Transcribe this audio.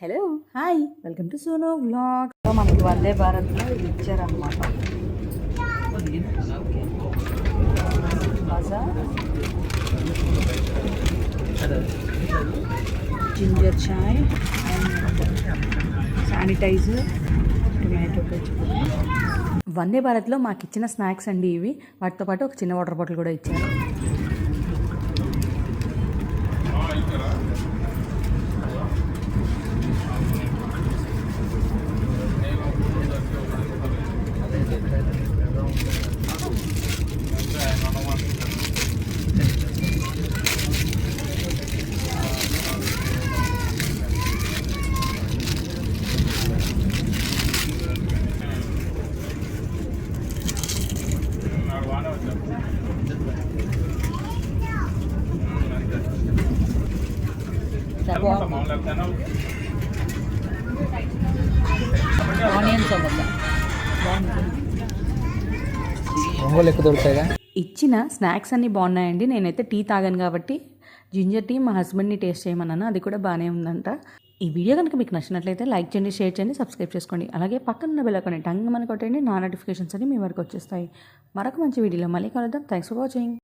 Hello hi welcome to Sono vlog. మనకి వందే భారత్లో ఇది ఇచ్చారనమాట. Ginger chai and sanitiser, tomato ketchup. వందే భారత్లో మాకు ఇచ్చిన స్నాక్స్ అండి ఇవి. వాటితో పాటు ఒక చిన్న వాటర్ బాటిల్ కూడా ఇచ్చారు. ఆనియన్ సమోసా ఇచ్చిన స్నాక్స్ అన్నీ బాగున్నాయండి. నేనైతే టీ తాగాను కాబట్టి జింజర్ టీ మా హస్బెండ్ని టేస్ట్ చేయమన్నాను, అది కూడా బాగానే ఉందంట. ఈ వీడియో కనుక మీకు నచ్చినట్లయితే లైక్ చేయండి, షేర్ చేయండి, సబ్స్క్రైబ్ చేసుకోండి. అలాగే పక్కన ఉన్న బెల్ ఐకాన్ టంగ్ మన కొట్టండి. నా నోటిఫికేషన్స్ అన్ని మీ వరకు వచ్చేస్తాయి. మరొక మంచి వీడియోలో మళ్ళీ కలుద్దాం. Thanks for watching.